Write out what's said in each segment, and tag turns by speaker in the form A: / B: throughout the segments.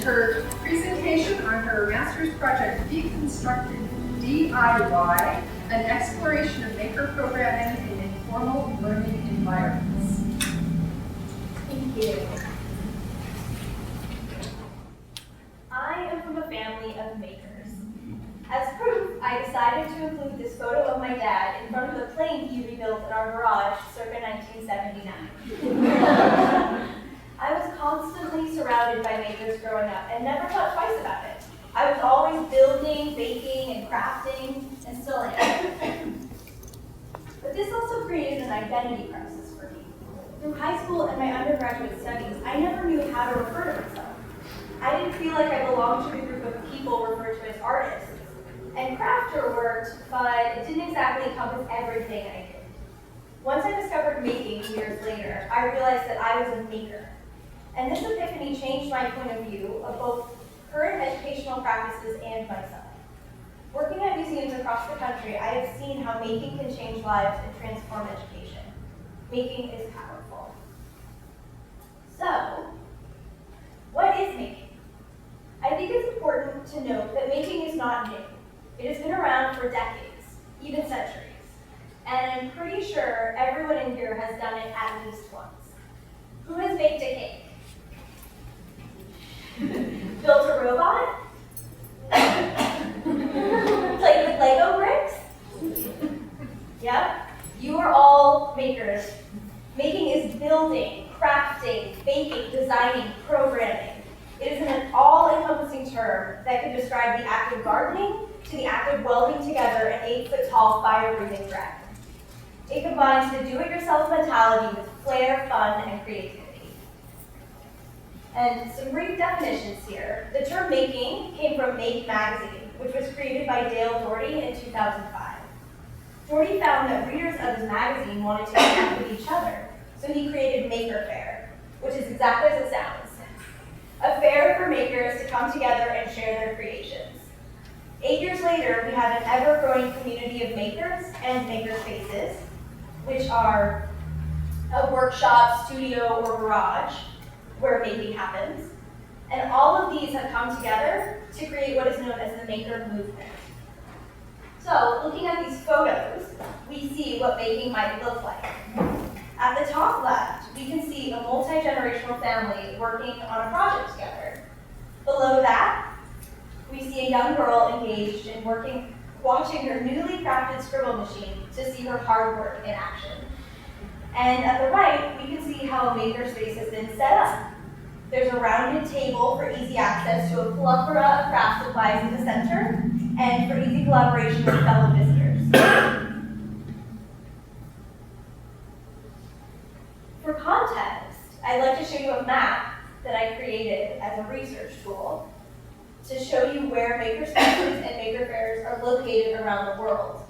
A: her presentation on her master's project, Deconstructing, DIY, an exploration of maker programming in informal learning environments.
B: Thank you. I am from a family of makers. As proof, I decided to include this photo of my dad in front of the plane he rebuilt in our garage circa 1979. I was constantly surrounded by makers growing up and never thought twice about it. I was always building, baking, and crafting, and still am. But this also created an identity crisis for me. Through high school and my undergraduate studies, I never knew how to refer to myself. I didn't feel like I belonged to the group of people referred to as artists. And crafter worked, but it didn't exactly encompass everything I did. Once I discovered making years later, I realized that I was a maker. And this epiphany changed my point of view of both current educational practices and myself. Working at museums across the country, I have seen how making can change lives and transform education. Making is powerful. So, what is making? I think it's important to note that making is not new. It has been around for decades, even centuries. And I'm pretty sure everyone in here has done it at least once. Who has baked a cake? Built a robot? Played with Lego bricks? Yep, you are all makers. Making is building, crafting, baking, designing, programming. It is an all-encompassing term that can describe the act of gardening to the act of welding together an 8-foot-tall fire-breathing dragon. It combines the do-it-yourself mentality with flair, fun, and creativity. And some brief definitions here. The term making came from Make magazine, which was created by Dale Doherty in 2005. Doherty found that readers of his magazine wanted to connect with each other, so he created Maker Fair, which is exactly as it sounds. A fair for makers to come together and share their creations. 8 years later, we have an ever-growing community of makers and makerspaces, which are a workshop, studio, or garage where making happens. And all of these have come together to create what is known as the maker movement. So, looking at these photos, we see what making might look like. At the top left, we can see a multi-generational family working on a project together. Below that, we see a young girl engaged in watching her newly crafted scribble machine to see her hard work in action. And at the right, we can see how a makerspace has been set up. There's a rounded table for easy access to a plethora of craft supplies in the center, and for easy collaboration with fellow visitors. For context, I'd like to show you a map that I created as a research tool to show you where makerspaces and maker fairs are located around the world.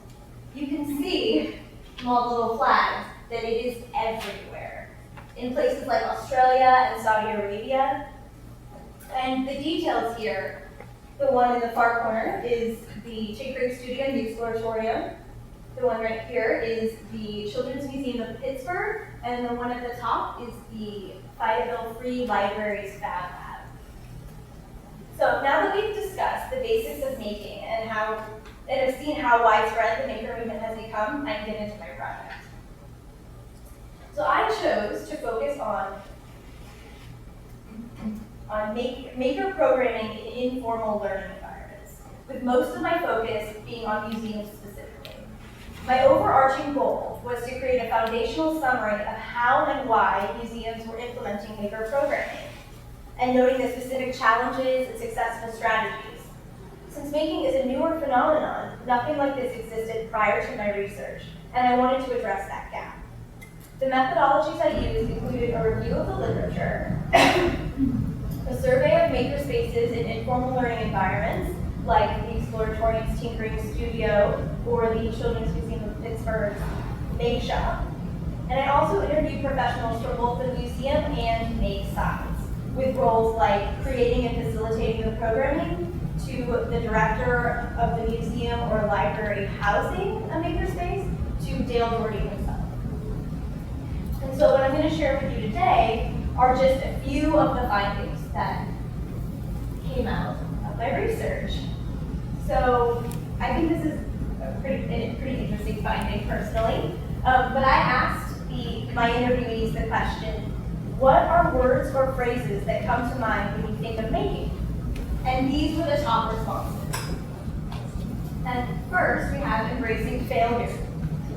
B: You can see small little flags that it is everywhere, in places like Australia and Saudi Arabia. And the details here, the one in the far corner is the Chickering Studio and the Exploratorium. The one right here is the Children's Museum of Pittsburgh, and the one at the top is the Fayetteville Free Library's Fab Lab. So now that we've discussed the basics of making and have seen how widespread the maker movement has become, I can get into my project. So I chose to focus on maker programming in informal learning environments, with most of my focus being on museums specifically. My overarching goal was to create a foundational summary of how and why museums were implementing maker programming, and noting the specific challenges and successful strategies. Since making is a newer phenomenon, nothing like this existed prior to my research, and I wanted to address that gap. The methodologies I used included a review of the literature, a survey of makerspaces in informal learning environments, like the Exploratorium's Tinkering Studio or the Children's Museum of Pittsburgh's Make Shop. And I also interviewed professionals from both the museum and make sides, with roles like creating and facilitating the programming, to the director of the museum or library housing a makerspace, to Dale Doherty himself. And so what I'm going to share with you today are just a few of the findings that came out of my research. So I think this is a pretty interesting finding personally. But I asked my interviewees the question, what are words or phrases that come to mind when you think of making? And these were the top responses. And first, we have embracing failure,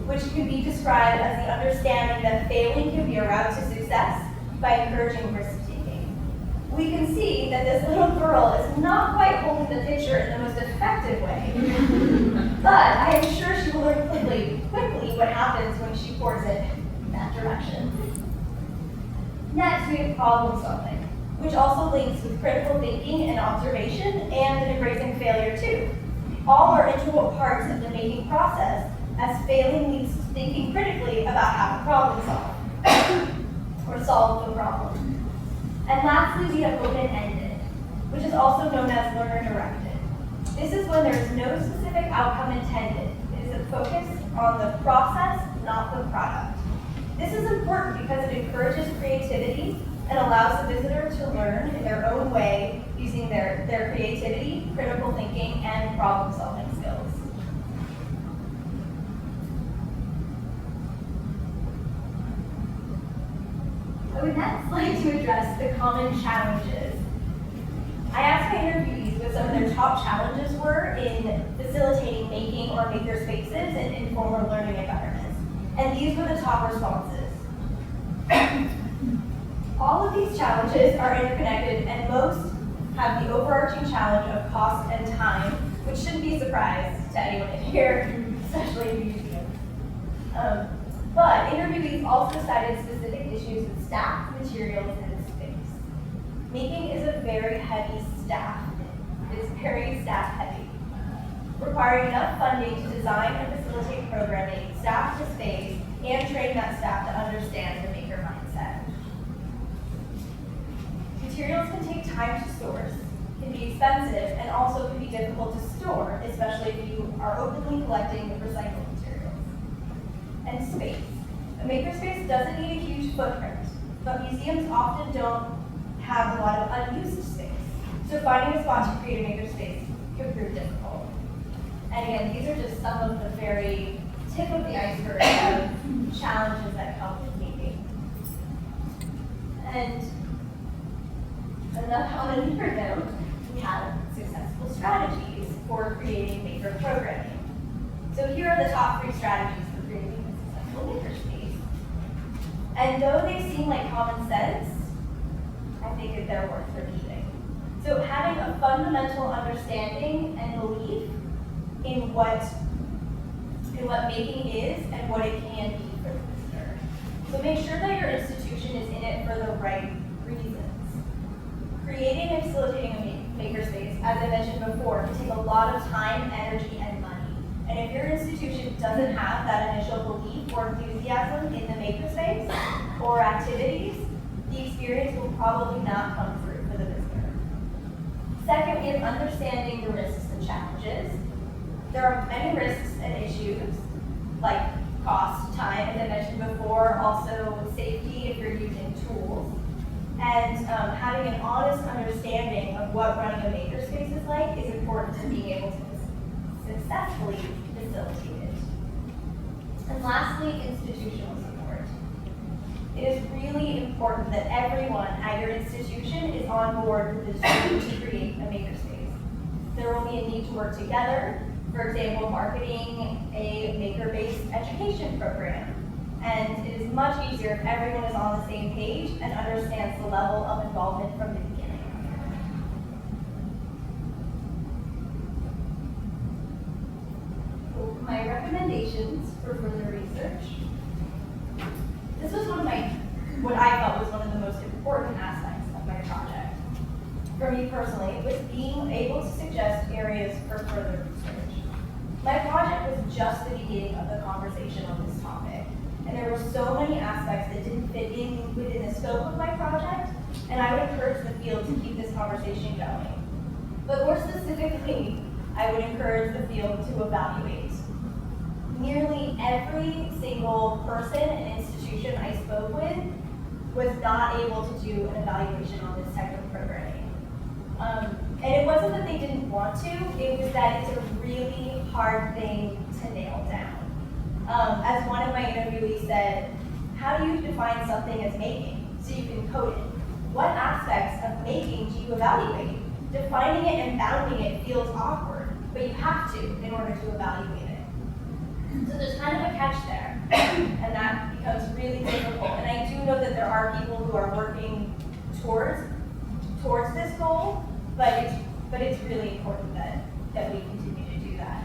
B: which can be described as the understanding that failing can be a route to success by encouraging risk-taking. We can see that this little girl is not quite holding the picture in the most effective way, but I am sure she will learn quickly what happens when she pours it in that direction. Next, we have problem solving, which also links with critical thinking and observation and embracing failure too. All are integral parts of the making process, as failing leads to thinking critically about how to problem solve or solve the problem. And lastly, we have open-ended, which is also known as learner-directed. This is when there is no specific outcome intended. It is a focus on the process, not the product. This is important because it encourages creativity and allows the visitor to learn in their own way using their creativity, critical thinking, and problem-solving skills. I would next like to address the common challenges. I asked my interviewees what some of their top challenges were in facilitating making or makerspaces in informal learning environments. And these were the top responses. All of these challenges are interconnected, and most have the overarching challenge of cost and time, which shouldn't be a surprise to anyone in here, especially in museums. But interviewees also cited specific issues with staff, materials, and space. Making is a very heavy staff. It is very staff heavy, requiring enough funding to design and facilitate programming, staff to space, and train that staff to understand the maker mindset. Materials can take time to source, can be expensive, and also can be difficult to store, especially if you are openly collecting recycled materials. And space. A makerspace doesn't need a huge footprint, but museums often don't have a lot of unused space. So finding a spot to create a makerspace can prove difficult. And again, these are just some of the very tip of the iceberg of challenges that come with making. And on another note, we have successful strategies for creating maker programming. So here are the top 3 strategies for creating a successful makerspace. And though they seem like common sense, I think that they're worth repeating. So having a fundamental understanding and belief in what making is and what it can be for the visitor. So make sure that your institution is in it for the right reasons. Creating and facilitating a makerspace, as I mentioned before, can take a lot of time, energy, and money. And if your institution doesn't have that initial belief or enthusiasm in the makerspace or activities, the experience will probably not come through for the visitor. Second, we have understanding the risks and challenges. There are many risks and issues, like cost, time, as I mentioned before, also safety if you're using tools. And having an honest understanding of what running a makerspace is like is important to being able to successfully facilitate it. And lastly, institutional support. It is really important that everyone at your institution is on board with this dream to create a makerspace. There will be a need to work together, for example, marketing a maker-based education program. And it is much easier if everyone is on the same page and understands the level of involvement from the beginning. So my recommendations for further research. This was what I thought was one of the most important aspects of my project. For me personally, was being able to suggest areas for further research. My project was just the beginning of the conversation on this topic. And there were so many aspects that didn't fit in within the scope of my project, and I would encourage the field to keep this conversation going. But more specifically, I would encourage the field to evaluate. Nearly every single person and institution I spoke with was not able to do an evaluation on this type of programming. And it wasn't that they didn't want to, it was that it's a really hard thing to nail down. As one of my interviewees said, how do you define something as making so you can code it? What aspects of making do you evaluate? Defining it and bounding it feels awkward, but you have to in order to evaluate it. So there's kind of a catch there, and that becomes really difficult. And I do know that there are people who are working towards this goal, but it's really important that we continue to do that.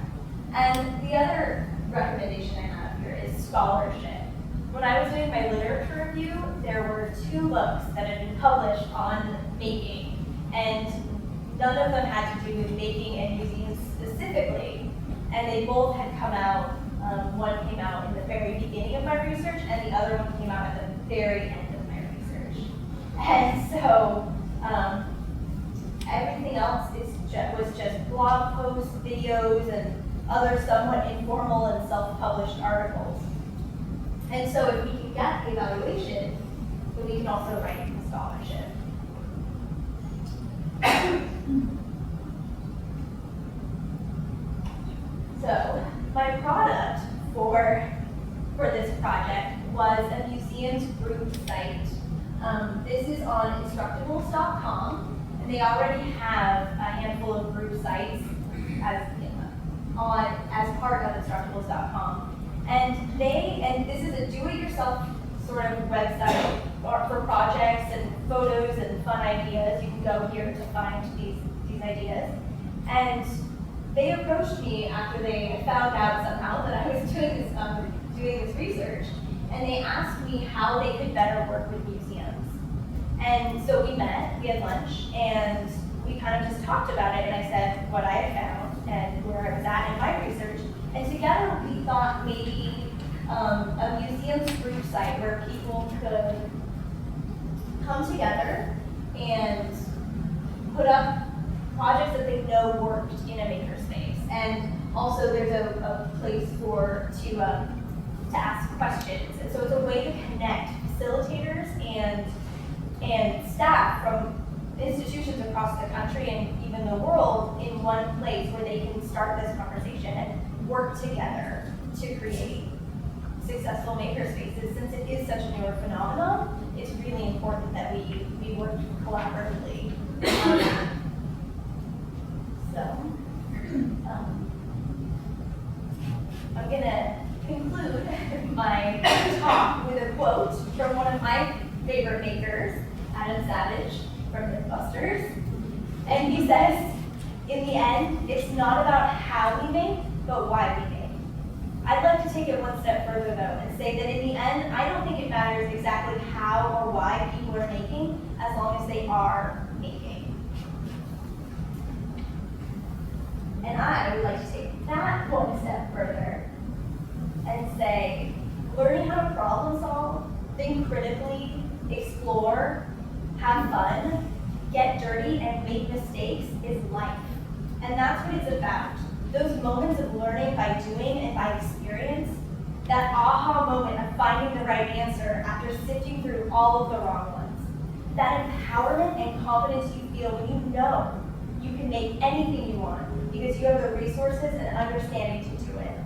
B: And the other recommendation I have here is scholarship. When I was doing my literature review, there were 2 books that had been published on making, and none of them had to do with making and museums specifically, and they both had come out. One came out in the very beginning of my research, and the other one came out at the very end of my research. And so everything else was just blog posts, videos, and other somewhat informal and self-published articles. And so if we can get evaluation, then we can also write the scholarship. So my product for this project was a museum's group site. This is on Instructables.com, and they already have a handful of group sites as part of Instructables.com. And this is a do-it-yourself sort of website for projects and photos and fun ideas. You can go here to find these ideas. And they approached me after they found out somehow that I was doing this research, and they asked me how they could better work with museums. And so we met, we had lunch, and we kind of just talked about it, and I said what I had found and where I was at in my research. And together we thought maybe a museum's group site where people could come together and put up projects that they know worked in a makerspace. And also there's a place to ask questions. And so it's a way to connect facilitators and staff from institutions across the country and even the world in one place where they can start this conversation and work together to create successful makerspaces. Since it is such a newer phenomenon, it's really important that we work collaboratively. I'm gonna conclude my talk with a quote from one of my favorite makers, Adam Savage from Mythbusters. And he says, in the end, it's not about how we make, but why we make. I'd like to take it one step further though and say that in the end, I don't think it matters exactly how or why people are making, as long as they are making. And I would like to take that one step further and say, learning how to problem solve, think critically, explore, have fun, get dirty, and make mistakes is life. And that's what it's about. Those moments of learning by doing and by experience, that aha moment of finding the right answer after sifting through all of the wrong ones. That empowerment and confidence you feel when you know you can make anything you want because you have the resources and understanding to do it.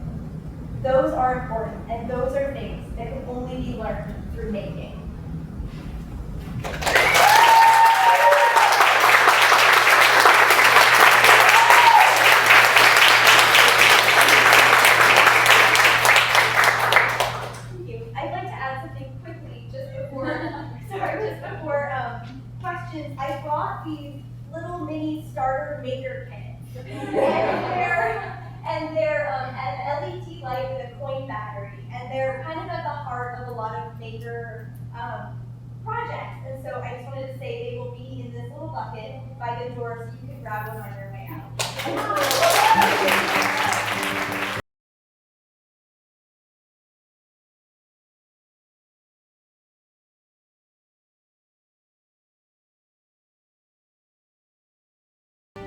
B: Those are important, and those are things that can only be learned through making. I brought these little mini starter maker kits, and they're an LED light with a coin battery, and they're kind of at the heart of a lot of maker projects. And so I just wanted to say they will be in this little bucket by the door, so you can grab one on your way out.